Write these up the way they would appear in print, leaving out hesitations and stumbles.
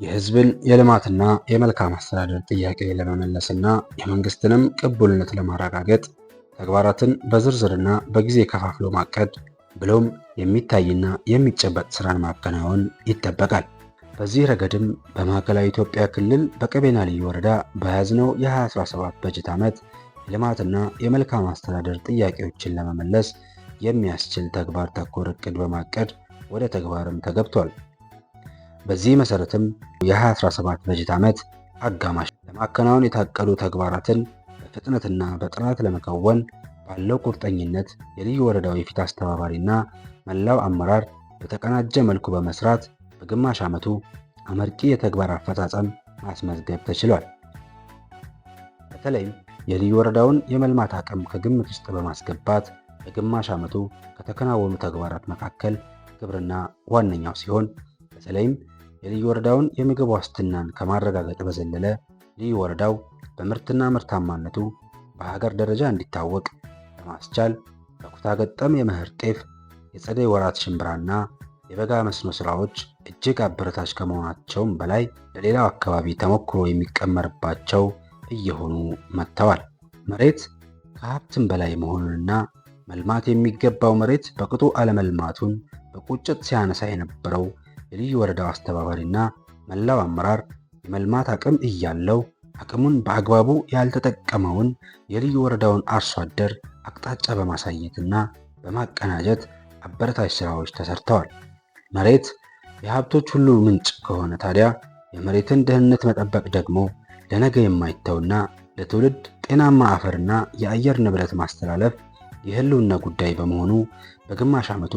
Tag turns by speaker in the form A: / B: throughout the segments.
A: የህዝብን የልማትና የመልካም አስተዳደር ጥያቄ ለመመለስና የመንግስትንም ቅቡልነት ለማረጋገጥ ተግባራትን በዝርዝርና በጊዜ ከፋፍሎ ማቀድ ብሎም የሚታይና የሚጨበጥ ስራን ማከናወን ይጠበቃል። በዚህ ረገድም በማዕከላዊ ኢትዮጵያ ክልል በቀቤና ልዩ ወረዳ በያዝነው የ2017 በጀት ዓመት የልማትና የመልካም አስተዳደር ጥያቄዎችን ለመመለስ የሚያስችል ተግባር ተኮር እቅድ በማቀድ ወደ ተግባርም ተገብቷል። በዚህ መሰረትም የ2017 በጀት ዓመት አጋማሽ ለማከናወን የታቀዱ ተግባራትን በፍጥነትና በጥራት ለመከወን ባለው ቁርጠኝነት የልዩ ወረዳው የፊት አስተባባሪና መላው አመራር በተቀናጀ መልኩ በመስራት በግማሽ ዓመቱ አመርቂ የተግባር አፈጻጸም ማስመዝገብ ተችሏል። በተለይም የልዩ ወረዳውን የመልማት አቅም ከግምት ውስጥ በማስገባት በግማሽ ዓመቱ ከተከናወኑ ተግባራት መካከል ግብርና ዋነኛው ሲሆን በተለይም የልዩ ወረዳውን የምግብ ዋስትናን ከማረጋገጥ በዘለለ ልዩ ወረዳው በምርትና ምርታማነቱ በሀገር ደረጃ እንዲታወቅ ለማስቻል በኩታ ገጠም የመኸር ጤፍ፣ የጸደይ ወራት ሽምብራና የበጋ መስኖ ስራዎች እጅግ አበረታች ከመሆናቸውም በላይ ለሌላው አካባቢ ተሞክሮ የሚቀመርባቸው እየሆኑ መጥተዋል። መሬት ከሀብትም በላይ መሆኑንና መልማት የሚገባው መሬት በቅጡ አለመልማቱን በቁጭት ሲያነሳ የነበረው የልዩ ወረዳው አስተባባሪና መላው አመራር የመልማት አቅም እያለው አቅሙን በአግባቡ ያልተጠቀመውን የልዩ ወረዳውን አርሶ አደር አቅጣጫ በማሳየትና በማቀናጀት አበረታች ስራዎች ተሰርተዋል። መሬት የሀብቶች ሁሉ ምንጭ ከሆነ ታዲያ የመሬትን ደህንነት መጠበቅ ደግሞ ለነገ የማይተውና ለትውልድ ጤናማ አፈርና የአየር ንብረት ማስተላለፍ የህልውና ጉዳይ በመሆኑ በግማሽ ዓመቱ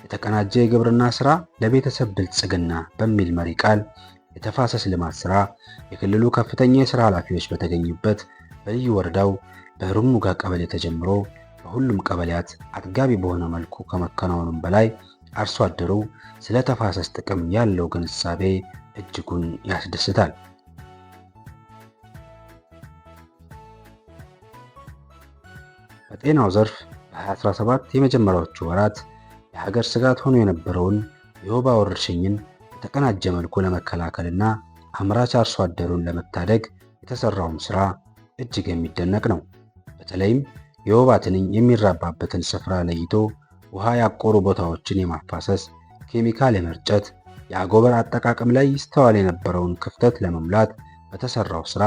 A: የተቀናጀ የግብርና ስራ ለቤተሰብ ብልጽግና በሚል መሪ ቃል የተፋሰስ ልማት ስራ የክልሉ ከፍተኛ የስራ ኃላፊዎች በተገኙበት በልዩ ወረዳው በሩሙጋ ቀበሌ ተጀምሮ በሁሉም ቀበሌያት አጥጋቢ በሆነ መልኩ ከመከናወኑም በላይ አርሶ አደሩ ስለ ተፋሰስ ጥቅም ያለው ግንዛቤ እጅጉን ያስደስታል። በጤናው ዘርፍ በ2017 የመጀመሪያዎቹ ወራት የሀገር ስጋት ሆኖ የነበረውን የወባ ወረርሽኝን በተቀናጀ መልኩ ለመከላከልና አምራች አርሶ አደሩን ለመታደግ የተሰራውም ስራ እጅግ የሚደነቅ ነው። በተለይም የወባ ትንኝ የሚራባበትን ስፍራ ለይቶ ውሃ ያቆሩ ቦታዎችን የማፋሰስ፣ ኬሚካል የመርጨት፣ የአጎበር አጠቃቀም ላይ ይስተዋል የነበረውን ክፍተት ለመሙላት በተሰራው ስራ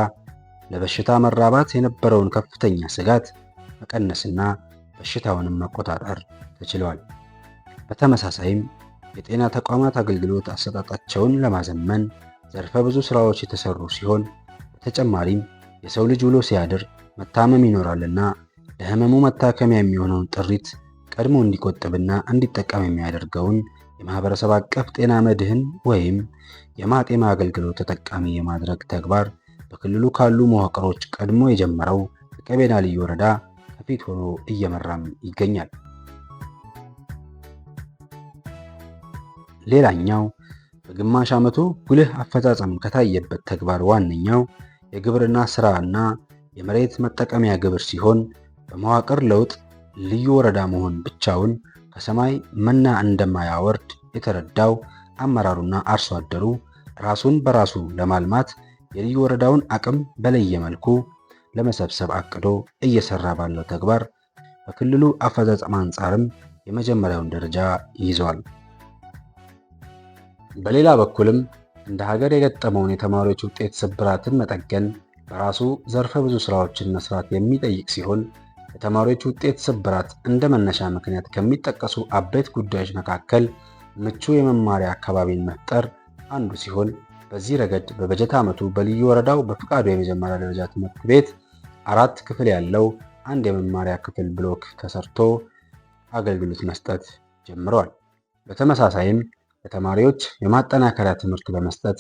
A: ለበሽታ መራባት የነበረውን ከፍተኛ ስጋት መቀነስና በሽታውንም መቆጣጠር ተችሏል። በተመሳሳይም የጤና ተቋማት አገልግሎት አሰጣጣቸውን ለማዘመን ዘርፈ ብዙ ስራዎች የተሰሩ ሲሆን በተጨማሪም የሰው ልጅ ውሎ ሲያድር መታመም ይኖራልና ለህመሙ መታከሚያ የሚሆነውን ጥሪት ቀድሞ እንዲቆጥብና እንዲጠቀም የሚያደርገውን የማህበረሰብ አቀፍ ጤና መድህን ወይም የማጤማ አገልግሎት ተጠቃሚ የማድረግ ተግባር በክልሉ ካሉ መዋቅሮች ቀድሞ የጀመረው የቀቤና ልዩ ወረዳ ከፊት ሆኖ እየመራም ይገኛል። ሌላኛው በግማሽ ዓመቱ ጉልህ አፈጻጸም ከታየበት ተግባር ዋነኛው የግብርና ስራ እና የመሬት መጠቀሚያ ግብር ሲሆን በመዋቅር ለውጥ ልዩ ወረዳ መሆን ብቻውን ከሰማይ መና እንደማያወርድ የተረዳው አመራሩና አርሶ አደሩ ራሱን በራሱ ለማልማት የልዩ ወረዳውን አቅም በለየ መልኩ ለመሰብሰብ አቅዶ እየሰራ ባለው ተግባር በክልሉ አፈጻጸም አንጻርም የመጀመሪያውን ደረጃ ይዟል። በሌላ በኩልም እንደ ሀገር የገጠመውን የተማሪዎች ውጤት ስብራትን መጠገን በራሱ ዘርፈ ብዙ ስራዎችን መስራት የሚጠይቅ ሲሆን የተማሪዎች ውጤት ስብራት እንደ መነሻ ምክንያት ከሚጠቀሱ አበይት ጉዳዮች መካከል ምቹ የመማሪያ አካባቢን መፍጠር አንዱ ሲሆን በዚህ ረገድ በበጀት ዓመቱ በልዩ ወረዳው በፍቃዱ የመጀመሪያ ደረጃ ትምህርት ቤት 4 ክፍል ያለው አንድ የመማሪያ ክፍል ብሎክ ተሰርቶ አገልግሎት መስጠት ጀምረዋል። በተመሳሳይም ለተማሪዎች የማጠናከሪያ ትምህርት በመስጠት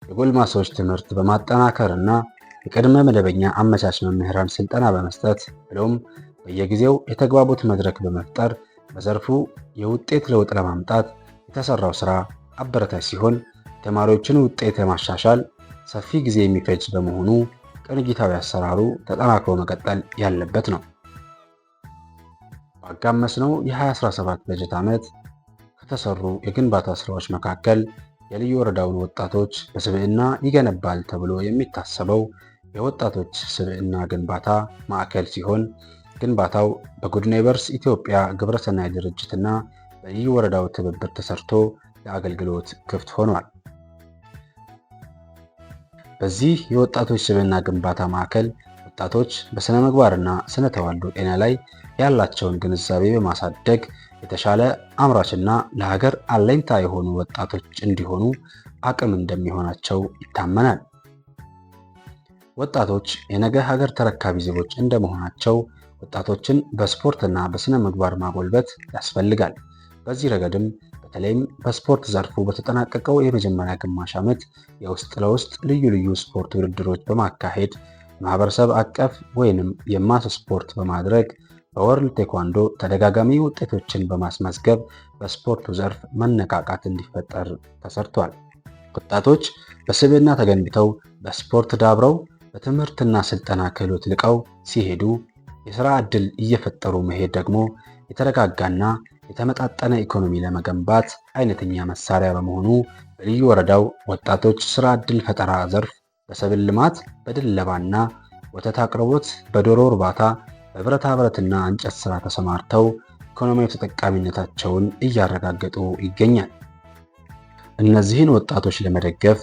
A: የጎልማሶች ትምህርት በማጠናከር እና የቅድመ መደበኛ አመቻች መምህራን ስልጠና በመስጠት ብሎም በየጊዜው የተግባቦት መድረክ በመፍጠር በዘርፉ የውጤት ለውጥ ለማምጣት የተሰራው ስራ አበረታች ሲሆን የተማሪዎችን ውጤት ለማሻሻል ሰፊ ጊዜ የሚፈጅ በመሆኑ ቅንጅታዊ አሰራሩ ተጠናክሮ መቀጠል ያለበት ነው። ባጋመስነው የ2017 በጀት ዓመት ከተሰሩ የግንባታ ስራዎች መካከል የልዩ ወረዳውን ወጣቶች በስብዕና ይገነባል ተብሎ የሚታሰበው የወጣቶች ስብዕና ግንባታ ማዕከል ሲሆን ግንባታው በጉድ ኔይበርስ ኢትዮጵያ ግብረሰናይ ድርጅትና በልዩ ወረዳው ትብብር ተሰርቶ ለአገልግሎት ክፍት ሆኗል። በዚህ የወጣቶች ስብዕና ግንባታ ማዕከል ወጣቶች በስነ ምግባርና ስነ ተዋልዶ ጤና ላይ ያላቸውን ግንዛቤ በማሳደግ የተሻለ አምራችና ለሀገር አለኝታ የሆኑ ወጣቶች እንዲሆኑ አቅም እንደሚሆናቸው ይታመናል። ወጣቶች የነገ ሀገር ተረካቢ ዜጎች እንደመሆናቸው ወጣቶችን በስፖርትና በስነ ምግባር ማጎልበት ያስፈልጋል። በዚህ ረገድም በተለይም በስፖርት ዘርፉ በተጠናቀቀው የመጀመሪያ ግማሽ ዓመት የውስጥ ለውስጥ ልዩ ልዩ ስፖርት ውድድሮች በማካሄድ ማህበረሰብ አቀፍ ወይንም የማስ ስፖርት በማድረግ በወርልድ ቴኳንዶ ተደጋጋሚ ውጤቶችን በማስመዝገብ በስፖርቱ ዘርፍ መነቃቃት እንዲፈጠር ተሰርቷል። ወጣቶች በስብዕና ተገንብተው በስፖርት ዳብረው በትምህርትና ስልጠና ክህሎት ልቀው ሲሄዱ የሥራ ዕድል እየፈጠሩ መሄድ ደግሞ የተረጋጋና የተመጣጠነ ኢኮኖሚ ለመገንባት አይነተኛ መሳሪያ በመሆኑ በልዩ ወረዳው ወጣቶች ሥራ ዕድል ፈጠራ ዘርፍ በሰብል ልማት፣ በድለባና ወተት አቅርቦት፣ በዶሮ እርባታ፣ በብረታ ብረትና እንጨት ሥራ ተሰማርተው ኢኮኖሚያዊ ተጠቃሚነታቸውን እያረጋገጡ ይገኛል። እነዚህን ወጣቶች ለመደገፍ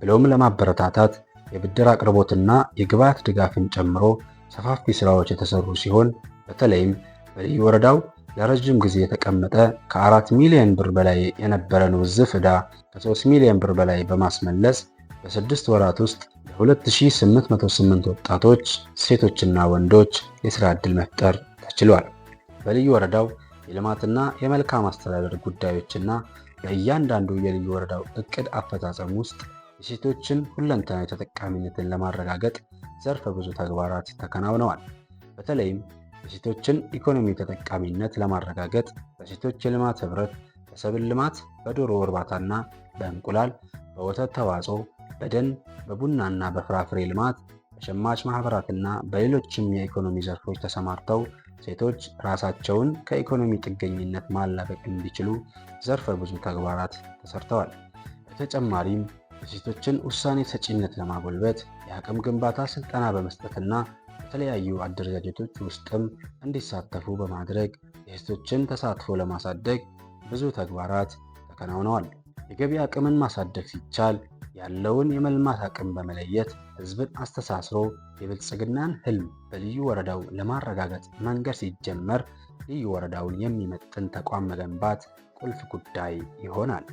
A: ብሎም ለማበረታታት የብድር አቅርቦትና የግብዓት ድጋፍን ጨምሮ ሰፋፊ ስራዎች የተሰሩ ሲሆን በተለይም በልዩ ወረዳው ለረጅም ጊዜ የተቀመጠ ከ4 ሚሊዮን ብር በላይ የነበረን ውዝፍ ዕዳ ከ3 ሚሊዮን ብር በላይ በማስመለስ በ6 ወራት ውስጥ ለ2808 ወጣቶች ሴቶችና ወንዶች የሥራ ዕድል መፍጠር ተችሏል። በልዩ ወረዳው የልማትና የመልካም አስተዳደር ጉዳዮችና በእያንዳንዱ የልዩ ወረዳው እቅድ አፈጻጸም ውስጥ የሴቶችን ሁለንተናዊ ተጠቃሚነትን ለማረጋገጥ ዘርፈ ብዙ ተግባራት ተከናውነዋል። በተለይም የሴቶችን ኢኮኖሚ ተጠቃሚነት ለማረጋገጥ በሴቶች የልማት ህብረት፣ በሰብል ልማት፣ በዶሮ እርባታና በእንቁላል፣ በወተት ተዋጽኦ፣ በደን፣ በቡናና በፍራፍሬ ልማት፣ በሸማች ማህበራትና በሌሎችም የኢኮኖሚ ዘርፎች ተሰማርተው ሴቶች ራሳቸውን ከኢኮኖሚ ጥገኝነት ማላቀቅ እንዲችሉ ዘርፈ ብዙ ተግባራት ተሰርተዋል። በተጨማሪም የሴቶችን ውሳኔ ሰጪነት ለማጎልበት የአቅም ግንባታ ስልጠና በመስጠትና በተለያዩ አደረጃጀቶች ውስጥም እንዲሳተፉ በማድረግ የሴቶችን ተሳትፎ ለማሳደግ ብዙ ተግባራት ተከናውነዋል። የገቢ አቅምን ማሳደግ ሲቻል ያለውን የመልማት አቅም በመለየት ህዝብን አስተሳስሮ የብልጽግናን ህልም በልዩ ወረዳው ለማረጋገጥ መንገድ ሲጀመር ልዩ ወረዳውን የሚመጥን ተቋም መገንባት ቁልፍ ጉዳይ ይሆናል።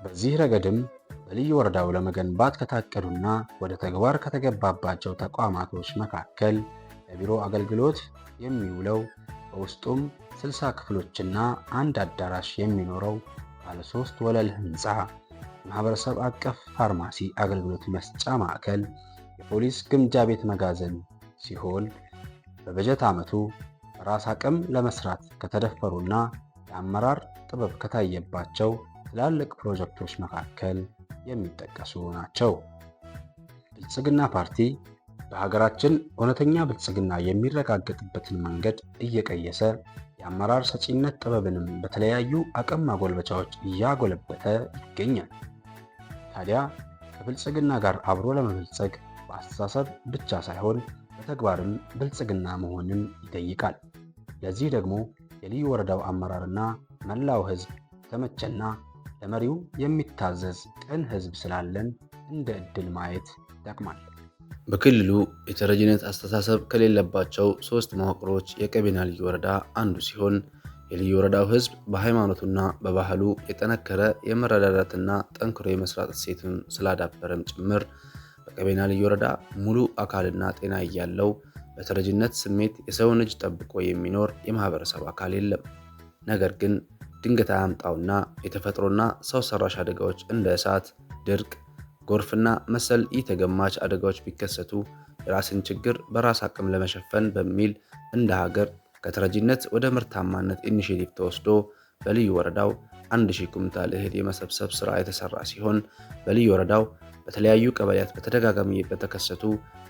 A: በዚህ ረገድም በልዩ ወረዳው ለመገንባት ከታቀዱና ወደ ተግባር ከተገባባቸው ተቋማቶች መካከል ለቢሮ አገልግሎት የሚውለው በውስጡም 60 ክፍሎችና አንድ አዳራሽ የሚኖረው ባለ 3 ወለል ህንፃ፣ የማህበረሰብ አቀፍ ፋርማሲ አገልግሎት መስጫ ማዕከል፣ የፖሊስ ግምጃ ቤት መጋዘን ሲሆን በበጀት ዓመቱ በራስ አቅም ለመስራት ከተደፈሩና የአመራር ጥበብ ከታየባቸው ትላልቅ ፕሮጀክቶች መካከል የሚጠቀሱ ናቸው። ብልጽግና ፓርቲ በሀገራችን እውነተኛ ብልጽግና የሚረጋገጥበትን መንገድ እየቀየሰ የአመራር ሰጪነት ጥበብንም በተለያዩ አቅም ማጎልበቻዎች እያጎለበተ ይገኛል። ታዲያ ከብልጽግና ጋር አብሮ ለመበልጸግ በአስተሳሰብ ብቻ ሳይሆን በተግባርም ብልጽግና መሆንን ይጠይቃል። ለዚህ ደግሞ የልዩ ወረዳው አመራርና መላው ህዝብ የተመቸና ለመሪው የሚታዘዝ ቅን ህዝብ ስላለን እንደ ዕድል ማየት ይጠቅማል።
B: በክልሉ የተረጂነት አስተሳሰብ ከሌለባቸው 3 መዋቅሮች የቀቤና ልዩ ወረዳ አንዱ ሲሆን የልዩ ወረዳው ህዝብ በሃይማኖቱና በባህሉ የጠነከረ የመረዳዳትና ጠንክሮ የመስራት እሴቱን ስላዳበረም ጭምር በቀቤና ልዩ ወረዳ ሙሉ አካልና ጤና እያለው በተረጂነት ስሜት የሰውን እጅ ጠብቆ የሚኖር የማህበረሰብ አካል የለም። ነገር ግን ድንገት አያምጣውና የተፈጥሮና ሰው ሰራሽ አደጋዎች እንደ እሳት፣ ድርቅ፣ ጎርፍና መሰል ኢተገማች አደጋዎች ቢከሰቱ የራስን ችግር በራስ አቅም ለመሸፈን በሚል እንደ ሀገር ከተረጂነት ወደ ምርታማነት ኢኒሼቲቭ ተወስዶ በልዩ ወረዳው 1000 ኩንታል እህል የመሰብሰብ ስራ የተሰራ ሲሆን በልዩ ወረዳው በተለያዩ ቀበሌያት በተደጋጋሚ በተከሰቱ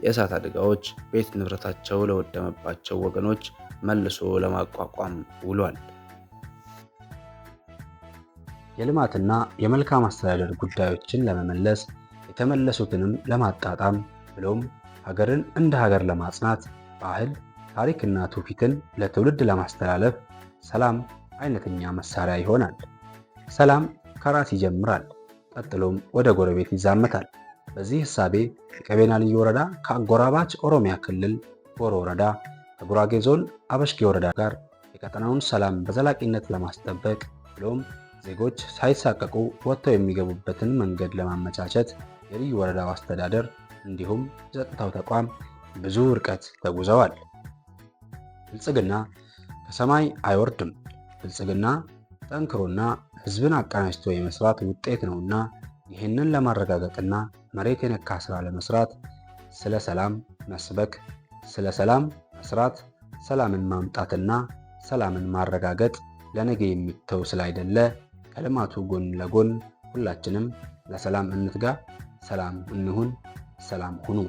B: የእሳት አደጋዎች ቤት ንብረታቸው ለወደመባቸው ወገኖች መልሶ ለማቋቋም ውሏል።
A: የልማትና የመልካም አስተዳደር ጉዳዮችን ለመመለስ የተመለሱትንም ለማጣጣም ብሎም ሀገርን እንደ ሀገር ለማጽናት ባህል፣ ታሪክና ትውፊትን ለትውልድ ለማስተላለፍ ሰላም አይነተኛ መሳሪያ ይሆናል። ሰላም ከራስ ይጀምራል፣ ቀጥሎም ወደ ጎረቤት ይዛመታል። በዚህ እሳቤ የቀቤና ልዩ ወረዳ ከአጎራባች ኦሮሚያ ክልል ጎሮ ወረዳ ከጉራጌ ዞን አበሽጌ ወረዳ ጋር የቀጠናውን ሰላም በዘላቂነት ለማስጠበቅ ብሎም ዜጎች ሳይሳቀቁ ወጥተው የሚገቡበትን መንገድ ለማመቻቸት የልዩ ወረዳው አስተዳደር እንዲሁም የጸጥታው ተቋም ብዙ ርቀት ተጉዘዋል። ብልጽግና ከሰማይ አይወርድም። ብልጽግና ጠንክሮና ሕዝብን አቀናጅቶ የመስራት ውጤት ነውና ይህንን ለማረጋገጥና መሬት የነካ ስራ ለመስራት ስለ ሰላም መስበክ፣ ስለ ሰላም መስራት፣ ሰላምን ማምጣትና ሰላምን ማረጋገጥ ለነገ የሚተው ስላይደለ ከልማቱ ጎን ለጎን ሁላችንም ለሰላም እንትጋ፣ ሰላም እንሁን፣ ሰላም ሁኑ።